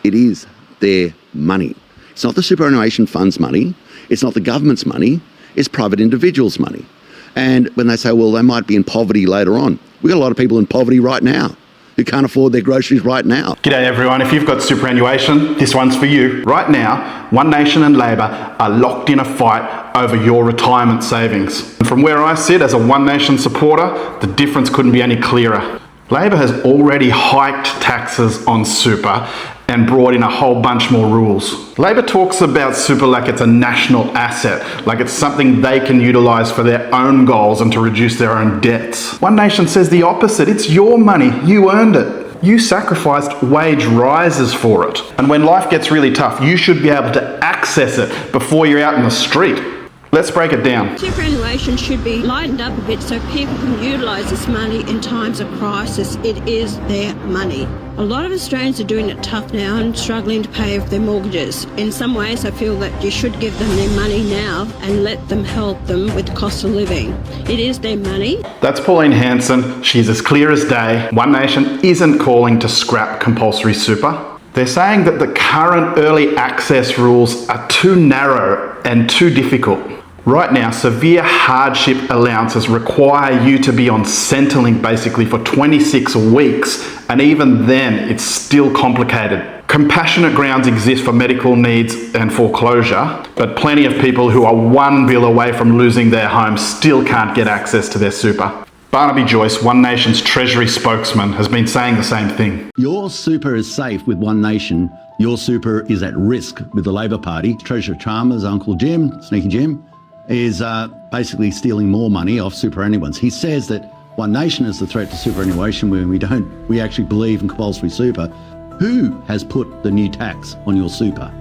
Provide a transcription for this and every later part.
It is their money. It's not the superannuation fund's money. It's not the government's money. It's private individuals' money. And when they say, well, they might be in poverty later on, we've got a lot of people in poverty right now who can't afford their groceries right now. G'day everyone, if you've got superannuation, this one's for you. Right now, One Nation and Labor are locked in a fight over your retirement savings. And from where I sit as a One Nation supporter, the difference couldn't be any clearer. Labor has already hiked taxes on super and brought in a whole bunch more rules. Labor talks about super like it's a national asset, like it's something they can utilise for their own goals and to reduce their own debts. One Nation says the opposite. It's your money. You earned it. You sacrificed wage rises for it. And when life gets really tough, you should be able to access it before you're out in the street. Let's break it down. Superannuation should be lightened up a bit so people can utilise this money in times of crisis. It is their money. A lot of Australians are doing it tough now and struggling to pay off their mortgages. In some ways, I feel that you should give them their money now and let them help them with the cost of living. It is their money. That's Pauline Hanson. She's as clear as day. One Nation isn't calling to scrap compulsory super. They're saying that the current early access rules are too narrow and too difficult. Right now, severe hardship allowances require you to be on Centrelink basically for 26 weeks, and even then, it's still complicated. Compassionate grounds exist for medical needs and foreclosure, but plenty of people who are one bill away from losing their home still can't get access to their super. Barnaby Joyce, One Nation's Treasury spokesman, has been saying the same thing. Your super is safe with One Nation. Your super is at risk with the Labor Party. Treasurer Chalmers, Uncle Jim, Sneaky Jim, is basically stealing more money off superannuants. He says that One Nation is the threat to superannuation when we actually believe in compulsory super. Who has put the new tax on your super?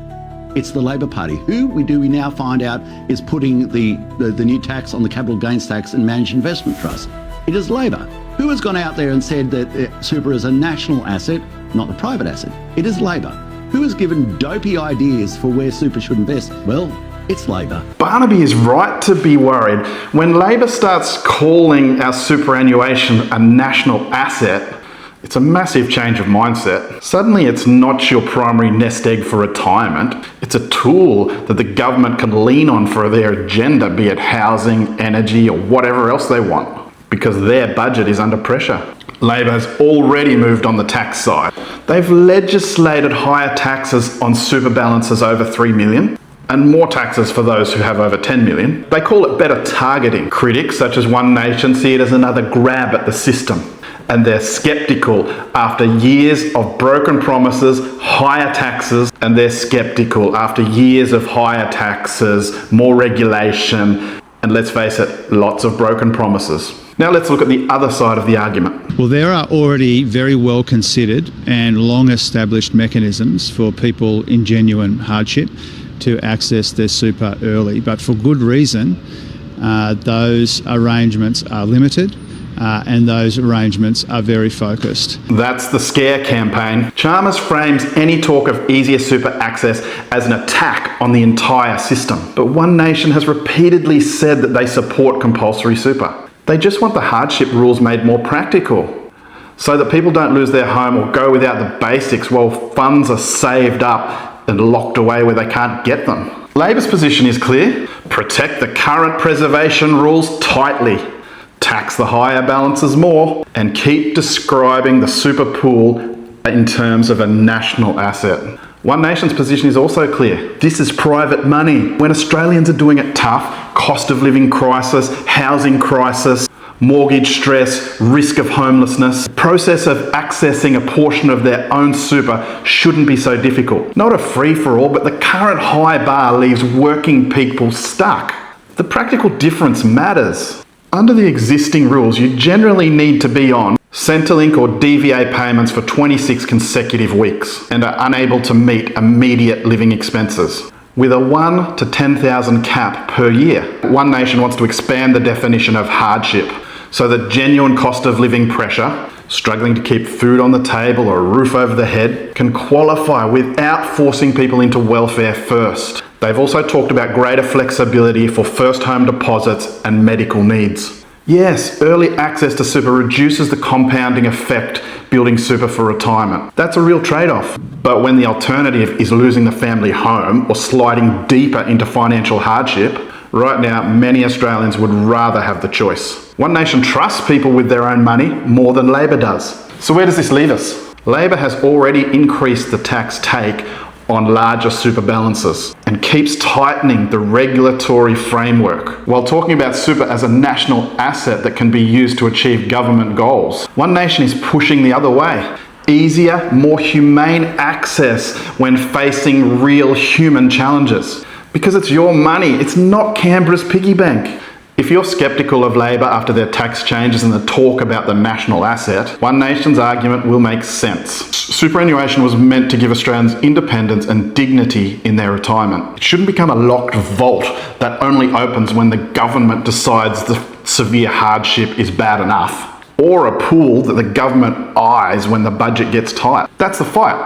It's the Labor Party. Who we now find out is putting the new tax on the capital gains tax and managed investment trust. It is Labor. Who has gone out there and said that super is a national asset, not a private asset? It is Labor. Who has given dopey ideas for where super should invest? Well, it's Labor. Barnaby is right to be worried. When Labor starts calling our superannuation a national asset, it's a massive change of mindset. Suddenly it's not your primary nest egg for retirement. It's a tool that the government can lean on for their agenda, be it housing, energy, or whatever else they want, because their budget is under pressure. Labor has already moved on the tax side. They've legislated higher taxes on super balances over 3 million. And more taxes for those who have over 10 million. They call it better targeting. Critics, such as One Nation, see it as another grab at the system. And they're sceptical after years of broken promises, higher taxes, and they're sceptical after years of higher taxes, more regulation, and let's face it, lots of broken promises. Now let's look at the other side of the argument. Well, there are already very well considered and long established mechanisms for people in genuine hardship to access their super early, but for good reason. Those arrangements are limited and those arrangements are very focused. That's the scare campaign. Chalmers frames any talk of easier super access as an attack on the entire system. But One Nation has repeatedly said that they support compulsory super. They just want the hardship rules made more practical, so that people don't lose their home or go without the basics while funds are saved up and locked away where they can't get them. Labor's position is clear. Protect the current preservation rules tightly. Tax the higher balances more and keep describing the super pool in terms of a national asset. One Nation's position is also clear. This is private money. When Australians are doing it tough, cost of living crisis, housing crisis, mortgage stress, risk of homelessness, the process of accessing a portion of their own super shouldn't be so difficult. Not a free-for-all, but the current high bar leaves working people stuck. The practical difference matters. Under the existing rules, you generally need to be on Centrelink or DVA payments for 26 consecutive weeks and are unable to meet immediate living expenses. With a 1 to 10,000 cap per year, One Nation wants to expand the definition of hardship so that genuine cost of living pressure, struggling to keep food on the table or a roof over the head, can qualify without forcing people into welfare first. They've also talked about greater flexibility for first home deposits and medical needs. Yes, early access to super reduces the compounding effect building super for retirement. That's a real trade-off. But when the alternative is losing the family home or sliding deeper into financial hardship, right now, many Australians would rather have the choice. One Nation trusts people with their own money more than Labor does. So where does this leave us? Labor has already increased the tax take on larger super balances and keeps tightening the regulatory framework. While talking about super as a national asset that can be used to achieve government goals, One Nation is pushing the other way. Easier, more humane access when facing real human challenges. Because it's your money, it's not Canberra's piggy bank. If you're sceptical of Labor after their tax changes and the talk about the national asset, One Nation's argument will make sense. Superannuation was meant to give Australians independence and dignity in their retirement. It shouldn't become a locked vault that only opens when the government decides the severe hardship is bad enough, or a pool that the government eyes when the budget gets tight. That's the fight.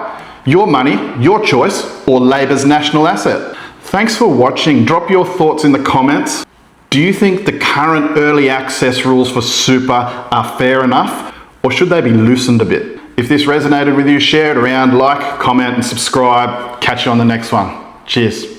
Your money, your choice, or Labor's national asset. Thanks for watching. Drop your thoughts in the comments. Do you think the current early access rules for super are fair enough, or should they be loosened a bit? If this resonated with you, share it around, like, comment and subscribe. Catch you on the next one. Cheers.